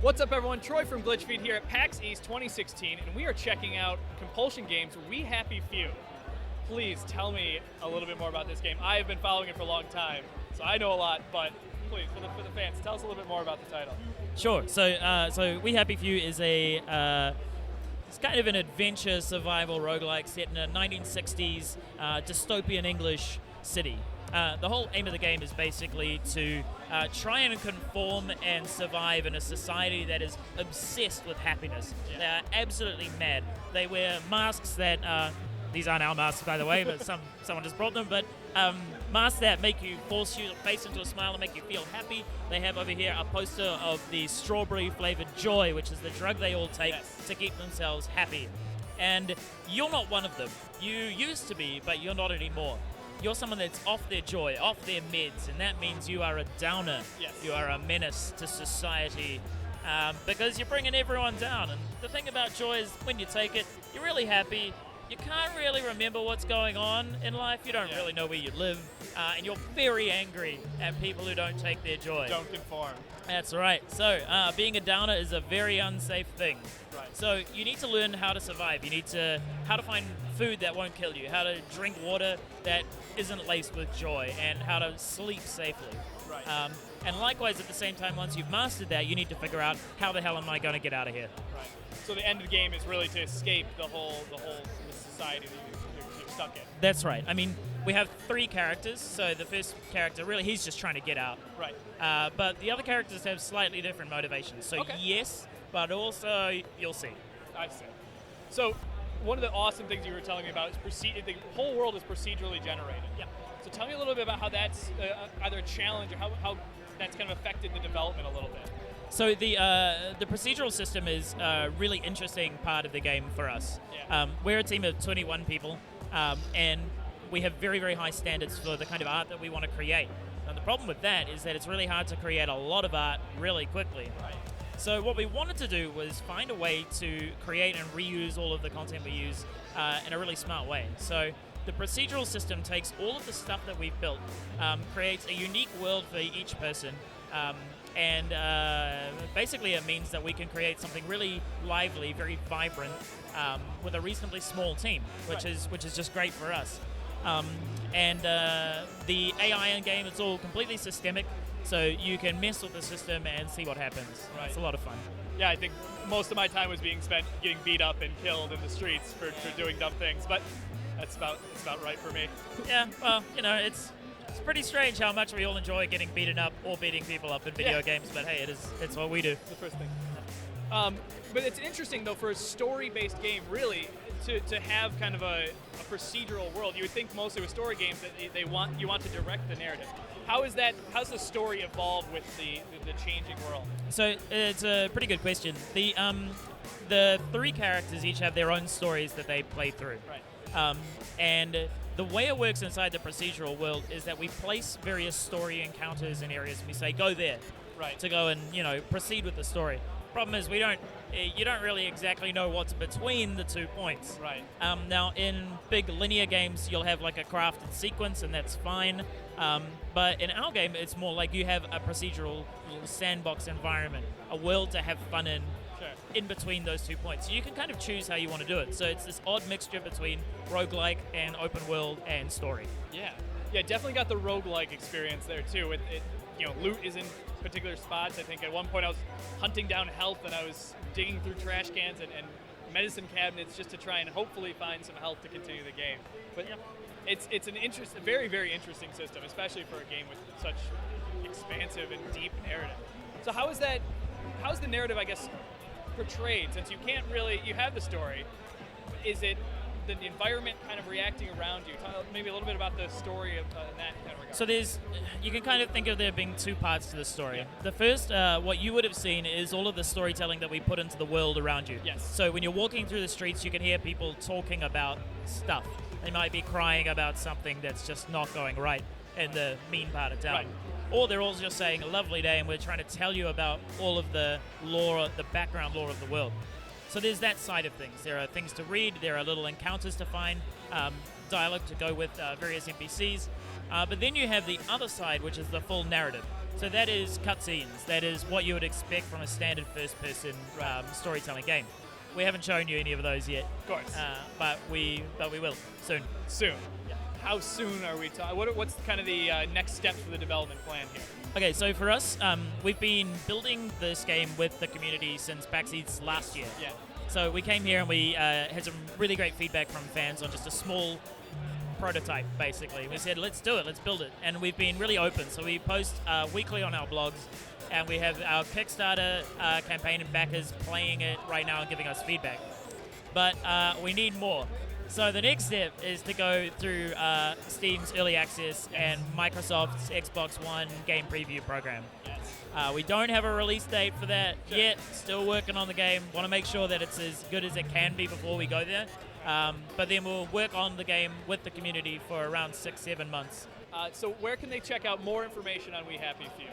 What's up, everyone? Troy from GlitchFeed here at PAX East 2016, and we are checking out Compulsion Games' We Happy Few. Please tell me a little bit more about this game. I have been following it for a long time, so I know a lot, but please, for the fans, tell us a little bit more about the title. Sure. So We Happy Few is it's kind of an adventure survival roguelike set in a 1960s dystopian English city. The whole aim of the game is basically to try and conform and survive in a society that is obsessed with happiness. Yeah. They are absolutely mad. They wear masks that, these aren't our masks by the way, but someone just brought them, but masks that force your face into a smile and make you feel happy. They have over here a poster of the strawberry flavored joy, which is the drug they all take to keep themselves happy. And you're not one of them. You used to be, but you're not anymore. You're someone that's off their joy, off their meds, and that means you are a downer. Yes. You are a menace to society because you're bringing everyone down. And the thing about joy is when you take it, you're really happy. You can't really remember what's going on in life. You don't really know where you live. And you're very angry at people who don't take their joy. Don't conform. That's right. So being a downer is a very unsafe thing. Right. So you need to learn how to survive. You need to how to find food that won't kill you, how to drink water that isn't laced with joy, and how to sleep safely. Right. And likewise, at the same time, once you've mastered that, you need to figure out how the hell am I going to get out of here. Right. So the end of the game is really to escape the whole society that you're stuck in. That's right. I mean, we have 3 characters. So the first character, really, he's just trying to get out. Right. But the other characters have slightly different motivations. So yes, but also you'll see. I see. So one of the awesome things you were telling me about is the whole world is procedurally generated. Yeah. So tell me a little bit about how that's either a challenge or how that's kind of affected the development a little bit. So the procedural system is a really interesting part of the game for us. Yeah. We're a team of 21 people, and we have very, very high standards for the kind of art that we want to create. And the problem with that is that it's really hard to create a lot of art really quickly. Right. So what we wanted to do was find a way to create and reuse all of the content we use in a really smart way. So the procedural system takes all of the stuff that we've built, creates a unique world for each person, and basically it means that we can create something really lively, very vibrant, with a reasonably small team, which is just great for us. And the AI in game, it's all completely systemic. So you can mess with the system and see what happens. Right. It's a lot of fun. Yeah, I think most of my time was being spent getting beat up and killed in the streets for doing dumb things, but that's about right for me. Yeah, well, it's pretty strange how much we all enjoy getting beaten up or beating people up in video games, but hey, it's what we do. The first thing. But it's interesting, though, for a story-based game, really, to have kind of a procedural world. You would think mostly with story games that you want to direct the narrative. How's the story evolved with the changing world? So it's a pretty good question. The 3 characters each have their own stories that they play through. Right. And the way it works inside the procedural world is that we place various story encounters in areas. We say, go there, right, to go and proceed with the story. Problem is, you don't really exactly know what's between the 2 points. Right. Now, in big linear games, you'll have like a crafted sequence, and that's fine. But in our game, it's more like you have a procedural little sandbox environment, a world to have fun in. Sure. In between those 2 points. So you can kind of choose how you want to do it. So it's this odd mixture between roguelike and open world and story. Yeah. Yeah, definitely got the roguelike experience there too. Loot is in particular spots. I think at one point I was hunting down health and I was digging through trash cans and medicine cabinets just to try and hopefully find some health to continue the game. But it's a very, very interesting system, especially for a game with such expansive and deep narrative. So how's the narrative, I guess, portrayed, since you have the story? Is it the environment kind of reacting around you? Tell maybe a little bit about the story of that kind of regard. So you can kind of think of there being 2 parts to the story. Yeah. The first, what you would have seen is all of the storytelling that we put into the world around you. Yes. So when you're walking through the streets, you can hear people talking about stuff. They might be crying about something that's just not going right in the mean part of town. Right. Or they're all just saying, a lovely day, and we're trying to tell you about all of the lore, the background lore of the world. So there's that side of things. There are things to read, there are little encounters to find, dialogue to go with various NPCs. But then you have the other side, which is the full narrative. So that is cutscenes. That is what you would expect from a standard first-person storytelling game. We haven't shown you any of those yet. Of course. But we will soon. Soon. Yeah. How soon are we talking? What's kind of the next steps for the development plan here? Okay, so for us, we've been building this game with the community since PAX East last year. Yeah. So we came here and we had some really great feedback from fans on just a small prototype, basically. We said, let's do it, let's build it. And we've been really open. So we post weekly on our blogs, and we have our Kickstarter campaign and backers playing it right now and giving us feedback. But we need more. So the next step is to go through Steam's Early Access and Microsoft's Xbox One game preview program. Yes. We don't have a release date for that yet. Still working on the game. Want to make sure that it's as good as it can be before we go there. But then we'll work on the game with the community for around 6-7 months. So where can they check out more information on We Happy Few?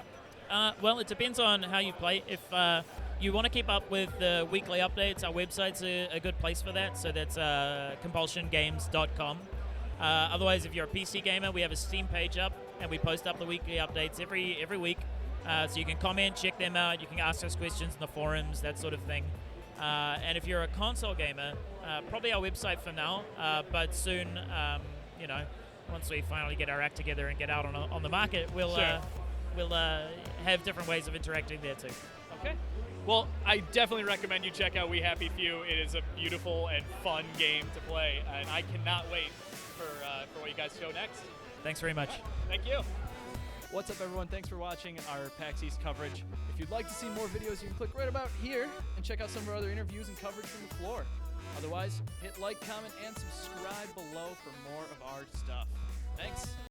Well, it depends on how you play. If you want to keep up with the weekly updates, our website's a good place for that. So that's compulsiongames.com. Otherwise, if you're a PC gamer, we have a Steam page up, and we post up the weekly updates every week. So you can comment, check them out. You can ask us questions in the forums, that sort of thing. And if you're a console gamer, probably our website for now. But soon, once we finally get our act together and get out on the market, we'll have different ways of interacting there too. Okay. Well, I definitely recommend you check out We Happy Few. It is a beautiful and fun game to play, and I cannot wait for what you guys show next. Thanks very much. Thank you. What's up, everyone? Thanks for watching our PAX East coverage. If you'd like to see more videos, you can click right about here and check out some of our other interviews and coverage from the floor. Otherwise, hit like, comment, and subscribe below for more of our stuff. Thanks.